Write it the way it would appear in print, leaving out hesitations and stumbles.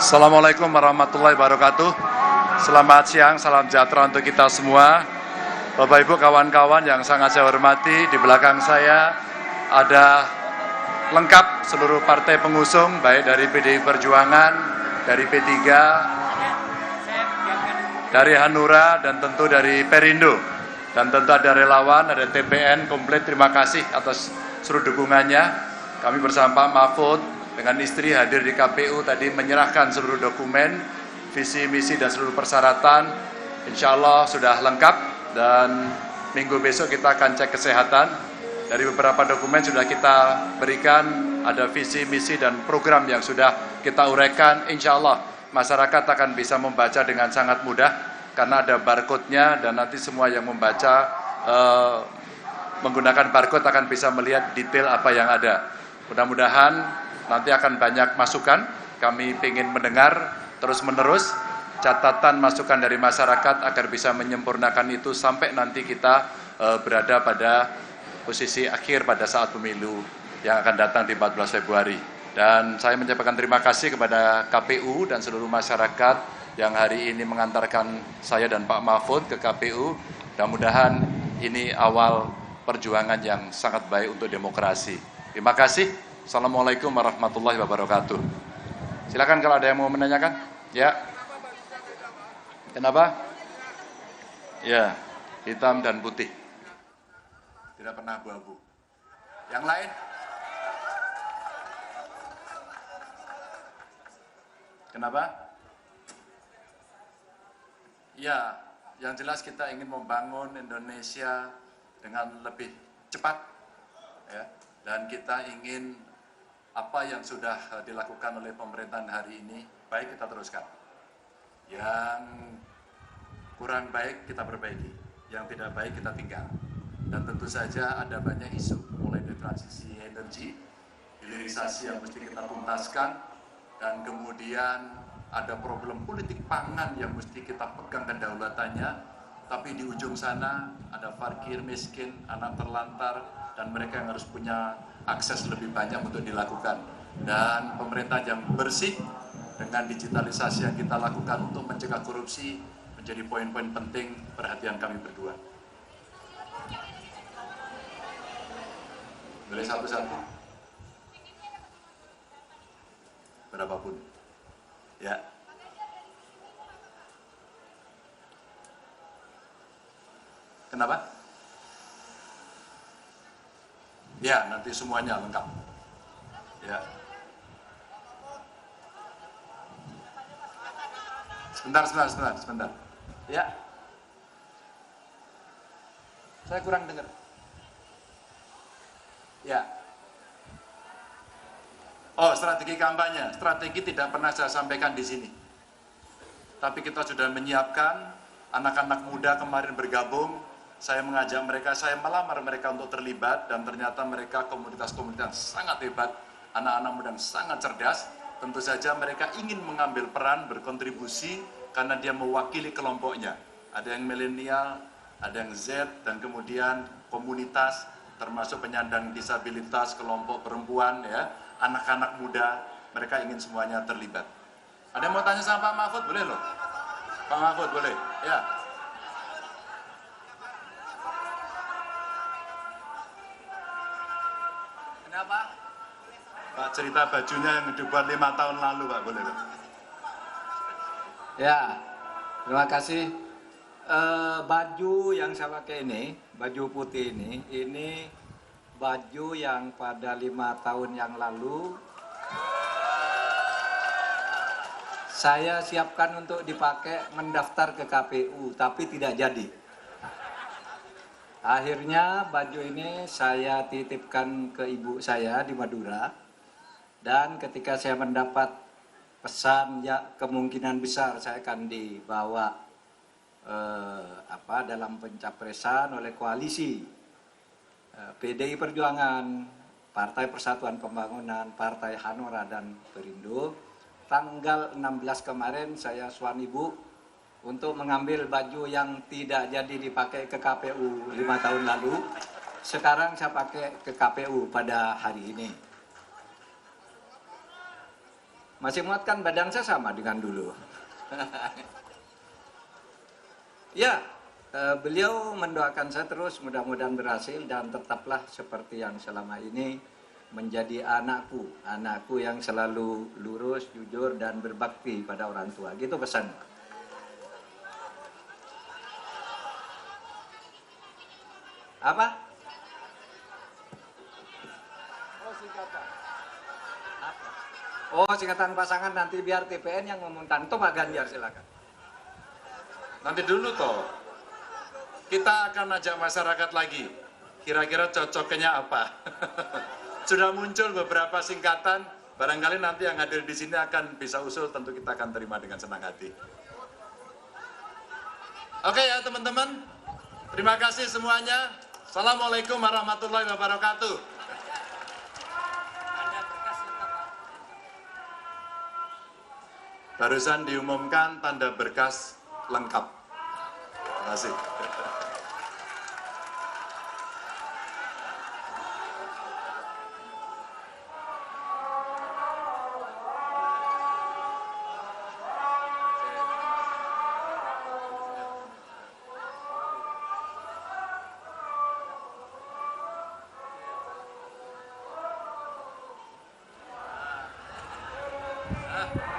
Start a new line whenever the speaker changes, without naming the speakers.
Assalamualaikum warahmatullahi wabarakatuh. Selamat siang, salam sejahtera untuk kita semua. Bapak Ibu kawan-kawan yang sangat saya hormati, di belakang saya ada lengkap seluruh partai pengusung, baik dari PDI Perjuangan, dari P3, dari Hanura, dan tentu dari Perindo. Dan tentu ada relawan, ada TPN, komplit. Terima kasih atas seluruh dukungannya. Kami bersama Pak Mahfud dengan istri hadir di KPU tadi menyerahkan seluruh dokumen, visi, misi, dan seluruh persyaratan. Insya Allah sudah lengkap dan minggu besok kita akan cek kesehatan. Dari beberapa dokumen sudah kita berikan, ada visi, misi, dan program yang sudah kita uraikan. Insya Allah masyarakat akan bisa membaca dengan sangat mudah karena ada barcode-nya, dan nanti semua yang membaca menggunakan barcode akan bisa melihat detail apa yang ada. Mudah-mudahan nanti akan banyak masukan. Kami ingin mendengar terus-menerus catatan masukan dari masyarakat agar bisa menyempurnakan itu sampai nanti kita berada pada posisi akhir pada saat pemilu yang akan datang di 14 Februari. Dan saya menyampaikan terima kasih kepada KPU dan seluruh masyarakat yang hari ini mengantarkan saya dan Pak Mahfud ke KPU. Mudah-mudahan ini awal perjuangan yang sangat baik untuk demokrasi. Terima kasih. Assalamualaikum warahmatullahi wabarakatuh. Silakan kalau ada yang mau menanyakan. Ya. Kenapa? Ya, hitam dan putih. Tidak pernah abu-abu. Yang lain? Kenapa? Ya, yang jelas kita ingin membangun Indonesia dengan lebih cepat, ya, dan kita ingin apa yang sudah dilakukan oleh pemerintahan hari ini, baik kita teruskan. Yang kurang baik kita perbaiki, yang tidak baik kita tinggal. Dan tentu saja ada banyak isu, mulai dari transisi energi, hilirisasi yang mesti kita tuntaskan, dan kemudian ada problem politik pangan yang mesti kita pegang kedaulatannya, tapi di ujung sana ada fakir, miskin, anak terlantar, dan mereka yang harus punya akses lebih banyak untuk dilakukan. Dan pemerintah yang bersih dengan digitalisasi yang kita lakukan untuk mencegah korupsi menjadi poin-poin penting perhatian kami berdua. Boleh satu-satu? Berapapun. Ya. Kenapa? Ya, nanti semuanya lengkap. Ya. Sebentar. Ya. Saya kurang dengar. Ya. Oh, strategi kampanye. Strategi tidak pernah saya sampaikan di sini. Tapi kita sudah menyiapkan, anak-anak muda kemarin bergabung, saya mengajak mereka, saya melamar mereka untuk terlibat, dan ternyata mereka komunitas-komunitas sangat hebat, anak-anak muda yang sangat cerdas. Tentu saja mereka ingin mengambil peran, berkontribusi, karena dia mewakili kelompoknya. Ada yang milenial, ada yang Z, dan kemudian komunitas, termasuk penyandang disabilitas, kelompok perempuan, ya, anak-anak muda, mereka ingin semuanya terlibat. Ada yang mau tanya sama Pak Mahfud? Boleh loh. Pak Mahfud, boleh? Ya. Kenapa? Pak, cerita bajunya yang dibuat 5 tahun lalu, Pak, boleh loh.
Ya, terima kasih. Baju yang saya pakai ini, baju putih ini baju yang pada 5 tahun yang lalu saya siapkan untuk dipakai mendaftar ke KPU, tapi tidak jadi. Akhirnya baju ini saya titipkan ke ibu saya di Madura, dan ketika saya mendapat pesan, ya kemungkinan besar saya akan dibawa dalam pencapresan oleh koalisi PDI Perjuangan, Partai Persatuan Pembangunan, Partai Hanura, dan Perindo. Tanggal 16 kemarin saya suan ibu untuk mengambil baju yang tidak jadi dipakai ke KPU 5 tahun lalu. Sekarang saya pakai ke KPU pada hari ini. Masih muat kan badan saya sama dengan dulu. Ya, beliau mendoakan saya terus mudah-mudahan berhasil dan tetaplah seperti yang selama ini menjadi anakku yang selalu lurus, jujur dan berbakti pada orang tua. Gitu pesan. Apa? Oh, singkatan. Apa? Oh, singkatan pasangan nanti biar TPN yang ngomongkan. Itu Pak Ganjar silakan.
Nanti dulu toh. Kita akan ajak masyarakat lagi. Kira-kira cocoknya apa? Sudah muncul beberapa singkatan. Barangkali nanti yang hadir di sini akan bisa usul. Tentu kita akan terima dengan senang hati. Oke ya teman-teman. Terima kasih semuanya. Assalamualaikum warahmatullahi wabarakatuh. Barusan diumumkan tanda berkas lengkap. Terima kasih. Ah.